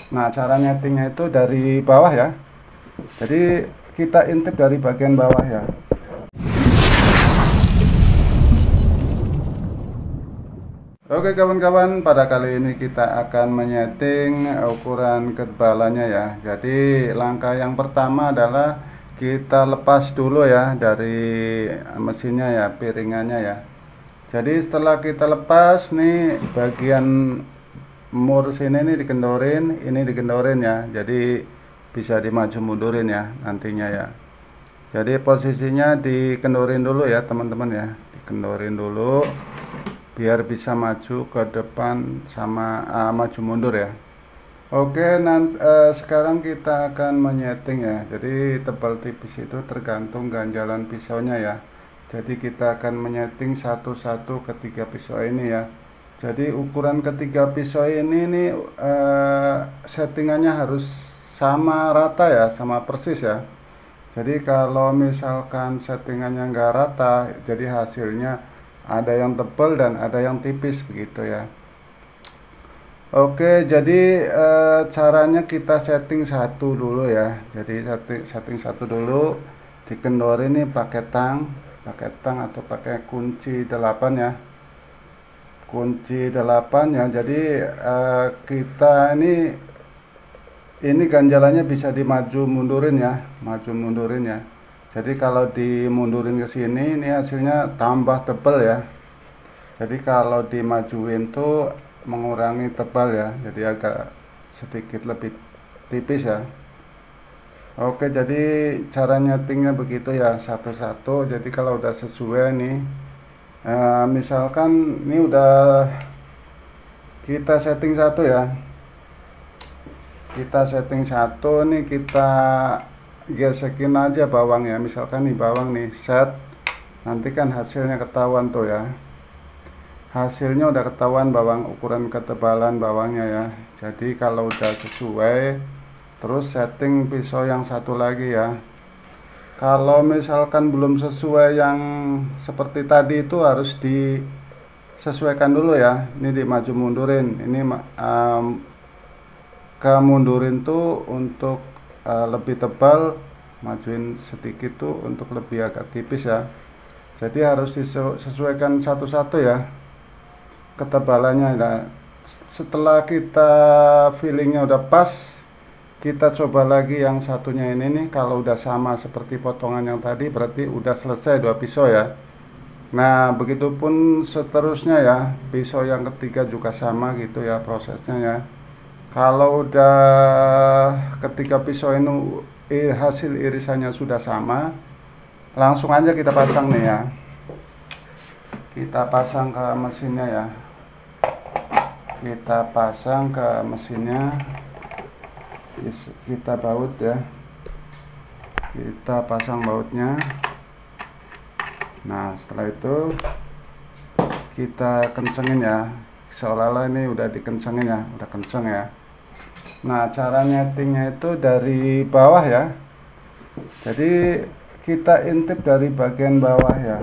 Nah, cara nyetingnya itu dari bawah ya. Jadi kita intip dari bagian bawah ya. Oke kawan-kawan, pada kali ini kita akan menyeting ukuran ketebalannya ya. Jadi langkah yang pertama adalah kita lepas dulu ya dari mesinnya ya, piringannya ya. Jadi setelah kita lepas nih bagian mur sini nih ini dikendorin ya. Jadi bisa dimaju mundurin ya nantinya ya. Jadi posisinya dikendorin dulu ya teman-teman ya, dikendorin dulu biar bisa maju ke depan sama maju mundur ya. Oke, sekarang kita akan menyeting ya. Jadi tebal tipis itu tergantung ganjalan pisaunya ya. Jadi kita akan menyeting satu-satu ketiga pisau ini ya. Jadi ukuran ketiga pisau ini nih settingannya harus sama rata ya, sama persis ya. Jadi kalau misalkan settingannya nggak rata, jadi hasilnya ada yang tebal dan ada yang tipis begitu ya. Oke, jadi caranya kita setting satu dulu ya. Jadi setting satu dulu, dikendorin nih pakai tang atau pakai kunci 8 ya. Kunci 8 ya. Jadi kita ini ganjalannya bisa dimaju mundurin ya, maju mundurin ya. Jadi kalau dimundurin ke sini ini hasilnya tambah tebal ya. Jadi kalau dimajuin tuh mengurangi tebal ya. Jadi agak sedikit lebih tipis ya. Oke, jadi cara nyetingnya begitu ya, satu-satu. Jadi kalau udah sesuai nih, misalkan ini udah kita setting satu ya. Kita setting satu nih, kita gesekin aja bawangnya. Misalkan nih bawang nih set, nanti kan hasilnya ketahuan tuh ya, hasilnya udah ketahuan bawang, ukuran ketebalan bawangnya ya. Jadi kalau udah sesuai, terus setting pisau yang satu lagi ya. Kalau misalkan belum sesuai yang seperti tadi itu harus disesuaikan dulu ya. Ini dimaju mundurin, ini kemundurin tuh untuk lebih tebal, majuin sedikit tuh untuk lebih agak tipis ya. Jadi harus disesuaikan satu-satu ya ketebalannya. Nah, setelah kita feelingnya udah pas, kita coba lagi yang satunya ini nih. Kalau udah sama seperti potongan yang tadi, berarti udah selesai 2 pisau ya. Nah, begitupun seterusnya ya, pisau yang ketiga juga sama gitu ya prosesnya ya. Kalau udah ketiga pisau ini hasil irisannya sudah sama, langsung aja kita pasang nih ya. Kita pasang ke mesinnya ya. Kita pasang ke mesinnya. Kita baut ya. Kita pasang bautnya. Nah, setelah itu kita kencengin ya. Seolah-olah ini udah dikencengin ya, udah kenceng ya. Nah, cara nyetingnya itu dari bawah ya. Jadi kita intip dari bagian bawah ya.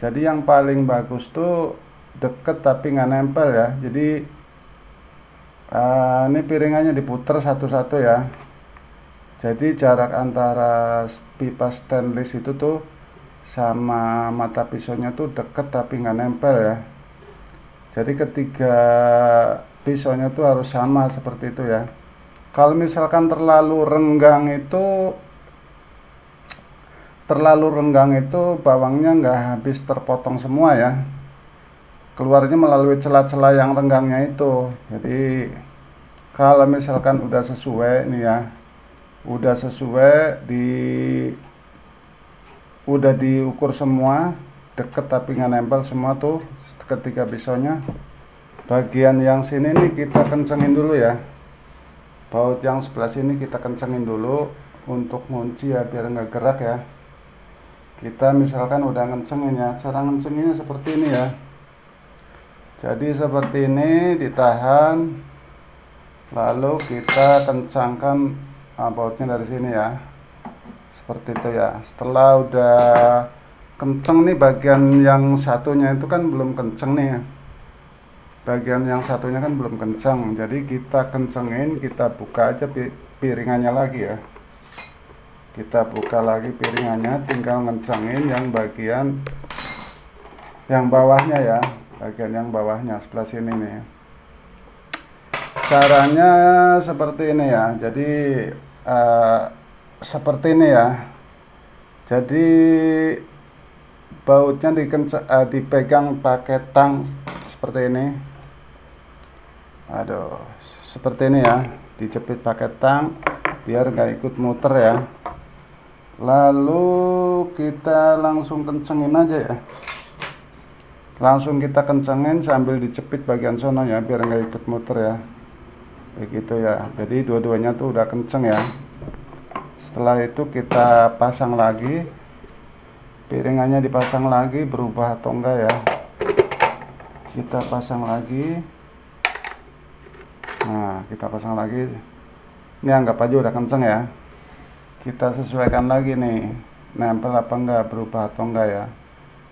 Jadi yang paling bagus tuh deket tapi nggak nempel ya. Jadi ini piringannya diputer satu-satu ya. Jadi jarak antara pipa stainless itu tuh sama mata pisaunya tuh deket tapi nggak nempel ya. Jadi ketiga pisaunya tuh harus sama seperti itu ya. Kalau misalkan terlalu renggang itu bawangnya nggak habis terpotong semua ya. Keluarnya melalui celah-celah yang renggangnya itu. Jadi kalau misalkan udah sesuai nih ya, udah sesuai udah diukur semua, deket tapi nggak nempel semua tuh ketiga pisaunya. Bagian yang sini nih kita kencengin dulu ya. Baut yang sebelah sini kita kencengin dulu untuk ngunci ya, biar nggak gerak ya. Kita misalkan udah ngencengin ya, cara ngencenginnya seperti ini ya. Jadi seperti ini, ditahan, lalu kita kencangkan bautnya dari sini ya, seperti itu ya. Setelah udah kenceng nih, bagian yang satunya itu kan belum kenceng nih ya. bagian yang satunya kan belum kencang, jadi kita kencengin, kita buka aja piringannya lagi ya. Kita buka lagi piringannya, tinggal ngencengin yang bagian yang bawahnya ya, bagian yang bawahnya sebelah sini nih. Caranya seperti ini ya, jadi seperti ini ya. Jadi bautnya dipegang pakai tang seperti ini. Aduh, seperti ini ya, dijepit pakai tang biar nggak ikut muter ya. Lalu kita langsung kencengin aja ya, langsung kita kencengin sambil dijepit bagian sono ya, biar nggak ikut muter ya, begitu ya. Jadi dua-duanya tuh udah kenceng ya. Setelah itu kita pasang lagi, piringannya dipasang lagi, berubah atau enggak ya, kita pasang lagi. Nah, kita pasang lagi, ini anggap aja udah kenceng ya. Kita sesuaikan lagi nih, nempel apa enggak, berubah atau enggak ya.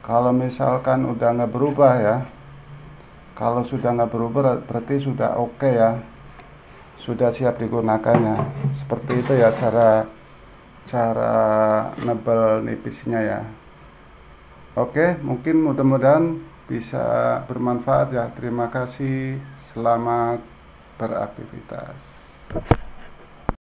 Kalau misalkan udah nggak berubah ya, kalau sudah nggak berubah berarti sudah oke ya, sudah siap digunakannya. Seperti itu ya cara nebel nipisnya ya. Oke, mungkin mudah-mudahan bisa bermanfaat ya. Terima kasih, selamat beraktivitas.